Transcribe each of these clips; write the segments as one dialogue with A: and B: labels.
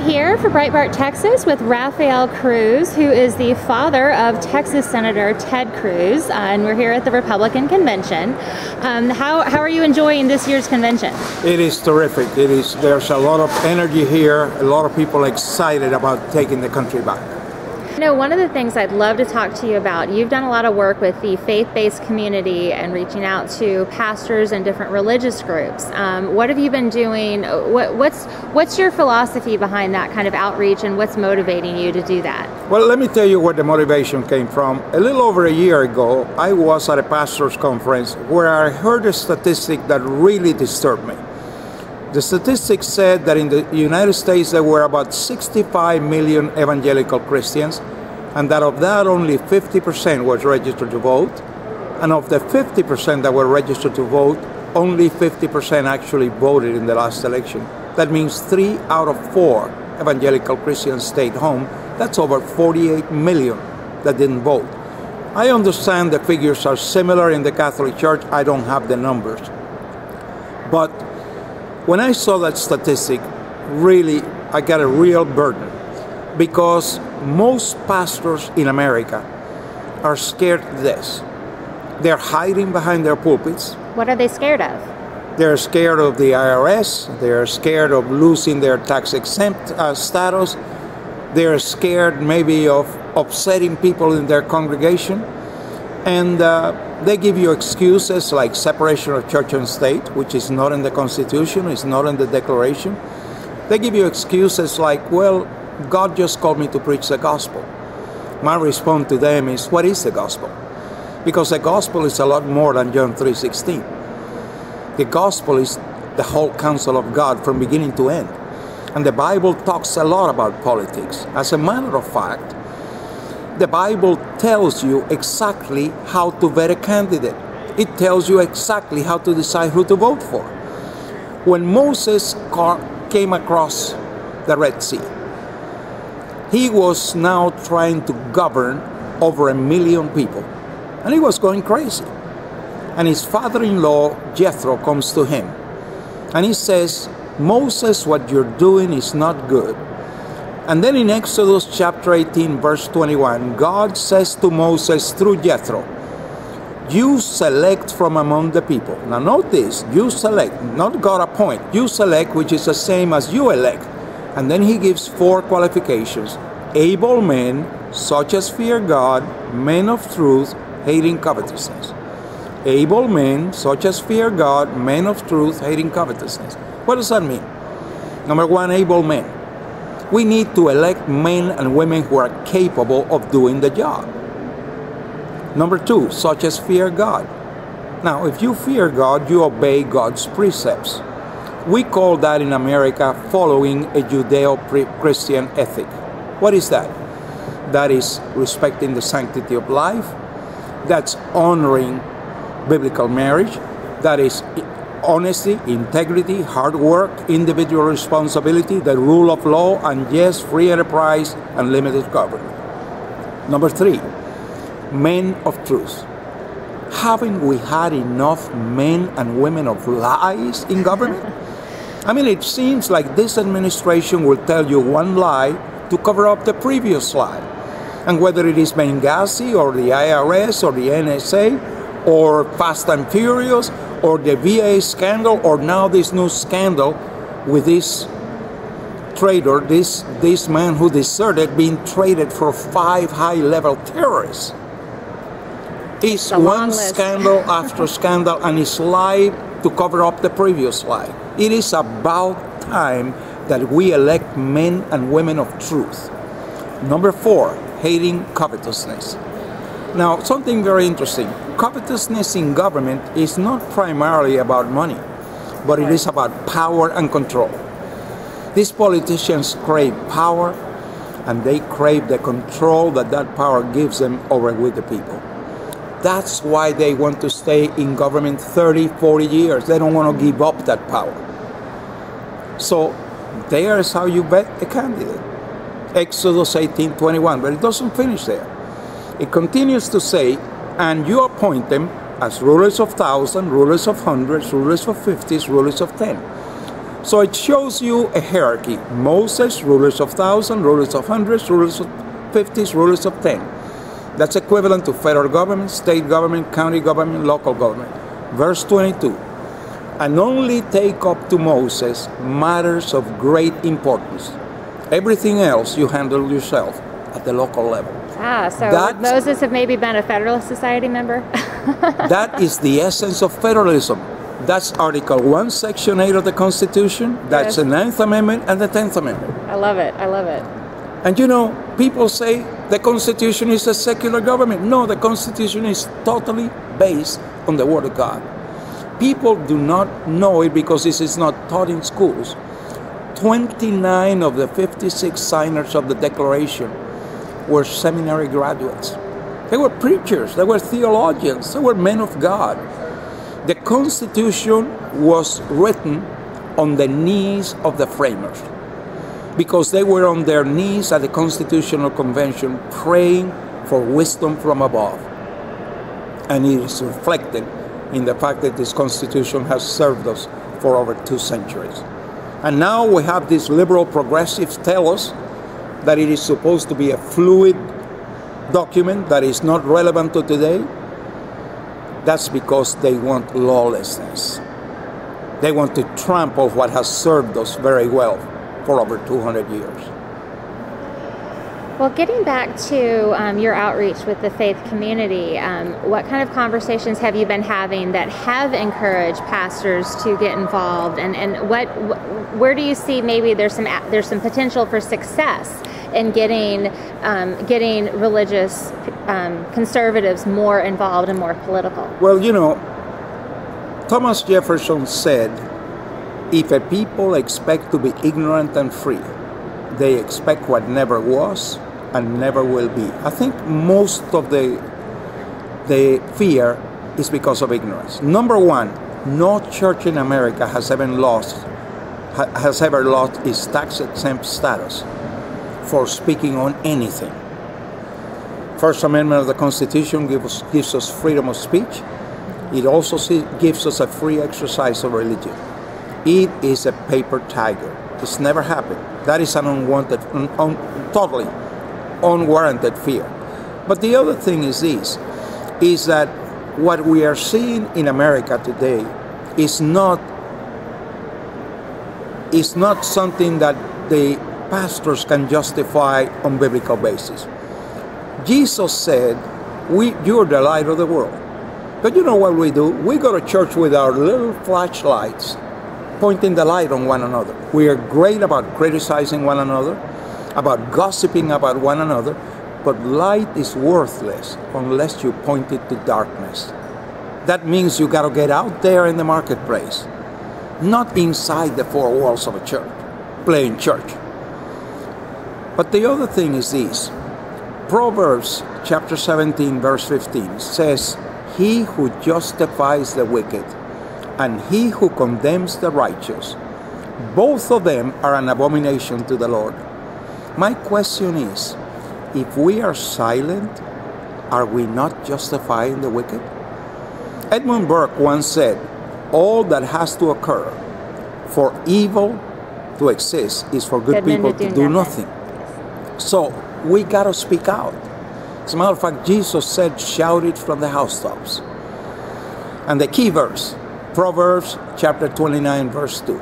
A: here for Breitbart Texas with Rafael Cruz, who is the father of Texas Senator Ted Cruz, and we're here at the Republican convention. How are you enjoying this year's convention?
B: It is terrific. There's a lot of energy here, a lot of people excited about taking the country back.
A: You know, one of the things I'd love to talk to you about, you've done a lot of work with the faith-based community and reaching out to pastors and different religious groups. What have you been doing? What's your philosophy behind that kind of outreach, and what's motivating you to do that?
B: Well, let me tell you where the motivation came from. A little over a year ago, I was at a pastor's conference where I heard a statistic that really disturbed me. The statistics said that in the United States there were about 65 million evangelical Christians, and that of that only 50% was registered to vote. And of the 50% that were registered to vote, only 50% actually voted in the last election. That means 3 out of 4 evangelical Christians stayed home. That's over 48 million that didn't vote. I understand the figures are similar in the Catholic Church. I don't have the numbers. But when I saw that statistic, really, I got a real burden, because most pastors in America are scared to this. They're hiding behind their pulpits.
A: What are they scared of?
B: They're scared of the IRS. They're scared of losing their tax-exempt status. They're scared maybe of upsetting people in their congregation. And they give you excuses like separation of church and state, which is not in the Constitution, it's not in the Declaration. They give you excuses like, well, God just called me to preach the gospel. My response to them is, what is the gospel? Because the gospel is a lot more than John 3:16. The gospel is the whole counsel of God from beginning to end. And the Bible talks a lot about politics. As a matter of fact, the Bible tells you exactly how to vet a candidate. It tells you exactly how to decide who to vote for. When Moses came across the Red Sea, he was now trying to govern over 1 million people. And he was going crazy. And his father-in-law, Jethro, comes to him. And he says, Moses, what you're doing is not good. And then in Exodus chapter 18, verse 21, God says to Moses through Jethro, you select from among the people. Now note this, you select, not God appoint. You select, which is the same as you elect. And then he gives 4 qualifications. Able men, such as fear God, men of truth, hating covetousness. Able men, such as fear God, men of truth, hating covetousness. What does that mean? Number 1, able men. We need to elect men and women who are capable of doing the job. Number 2, such as fear God. Now, if you fear God, you obey God's precepts. We call that in America following a Judeo-Christian ethic. What is that? That is respecting the sanctity of life. That's honoring biblical marriage. That is honesty, integrity, hard work, individual responsibility, the rule of law, and yes, free enterprise and limited government. Number 3, men of truth. Haven't we had enough men and women of lies in government? I mean, it seems like this administration will tell you one lie to cover up the previous lie. And whether it is Benghazi or the IRS or the NSA or Fast and Furious or the VA scandal, or now this new scandal with this traitor, this man who deserted, being traded for 5 high-level terrorists. It's one scandal after scandal, and it's lie to cover up the previous lie. It is about time that we elect men and women of truth. Number 4, hating covetousness. Now, something very interesting. Covetousness in government is not primarily about money, but it is about power and control. These politicians crave power, and they crave the control that power gives them over with the people. That's why they want to stay in government 30, 40 years. They don't want to give up that power. So there's how you vet a candidate. Exodus 18:21, but it doesn't finish there. It continues to say, and you appoint them as rulers of 1,000, rulers of hundreds, rulers of 50s, rulers of 10. So it shows you a hierarchy. Moses, rulers of 1,000, rulers of hundreds, rulers of 50s, rulers of 10. That's equivalent to federal government, state government, county government, local government. Verse 22. And only take up to Moses matters of great importance. Everything else you handle yourself at the local level.
A: So would Moses have maybe been a Federalist Society member?
B: That is the essence of federalism. That's Article 1, Section 8 of the Constitution. That's the 9th Amendment and the 10th Amendment.
A: I love it. I love it.
B: And you know, people say the Constitution is a secular government. No, the Constitution is totally based on the Word of God. People do not know it because this is not taught in schools. 29 of the 56 signers of the Declaration were seminary graduates. They were preachers, they were theologians, they were men of God. The Constitution was written on the knees of the framers because they were on their knees at the Constitutional Convention praying for wisdom from above. And it is reflected in the fact that this Constitution has served us for over 2 centuries. And now we have these liberal progressives tell us that it is supposed to be a fluid document that is not relevant to today. That's because they want lawlessness. They want to trample what has served us very well for over 200 years.
A: Well, getting back to your outreach with the faith community, what kind of conversations have you been having that have encouraged pastors to get involved, and where do you see maybe there's some potential for success in getting religious conservatives more involved and more political?
B: Well, you know, Thomas Jefferson said, if a people expect to be ignorant and free, they expect what never was and never will be. I think most of the fear is because of ignorance. Number one, no church in America has ever lost its tax-exempt status for speaking on anything. First Amendment of the Constitution gives us freedom of speech. It also gives us a free exercise of religion. It is a paper tiger. It's never happened. That is an unwanted, totally unwarranted fear. But the other thing is this, is that what we are seeing in America today is not something that the pastors can justify on biblical basis. Jesus said, you're the light of the world. But you know what we do? We go to church with our little flashlights, pointing the light on one another. We are great about criticizing one another, about gossiping about one another, but light is worthless unless you point it to darkness. That means you got to get out there in the marketplace, not inside the four walls of a church, playing church. But the other thing is this. Proverbs chapter 17, verse 15 says, he who justifies the wicked and he who condemns the righteous, both of them are an abomination to the Lord. My question is, if we are silent, are we not justifying the wicked? Edmund Burke once said, all that has to occur for evil to exist is for good people to do nothing. So we got to speak out. As a matter of fact, Jesus said, shout it from the housetops. And the key verse, Proverbs chapter 29, verse 2,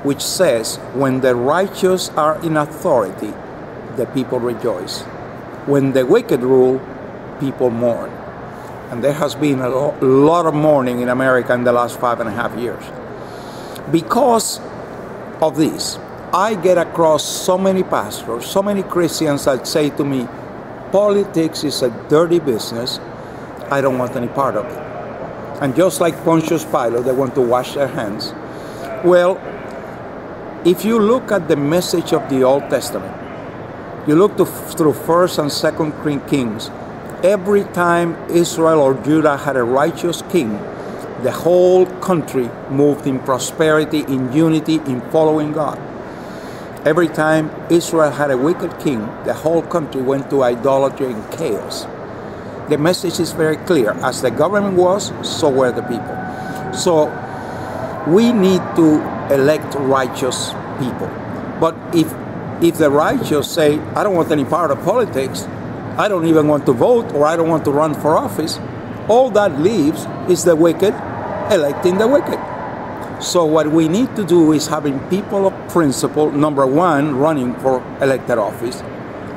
B: which says, when the righteous are in authority, the people rejoice. When the wicked rule, people mourn. And there has been a lot of mourning in America in the last 5.5 years. Because of this, I get across so many pastors, so many Christians that say to me, politics is a dirty business. I don't want any part of it. And just like Pontius Pilate, they want to wash their hands. Well, if you look at the message of the Old Testament, you look through 1st and 2nd Kings, every time Israel or Judah had a righteous king, the whole country moved in prosperity, in unity, in following God. Every time Israel had a wicked king, the whole country went to idolatry and chaos. The message is very clear. As the government was, so were the people. So we need to elect righteous people. But if the righteous say, I don't want any part of politics, I don't even want to vote, or I don't want to run for office, all that leaves is the wicked electing the wicked. So what we need to do is having people of principle, number one, running for elected office,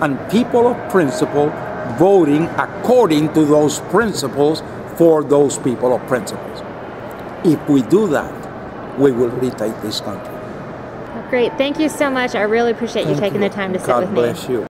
B: and people of principle voting according to those principles for those people of principles. If we do that, we will retake this country.
A: Great. Thank you so much. I really appreciate you taking the time to sit with me.
B: God bless you.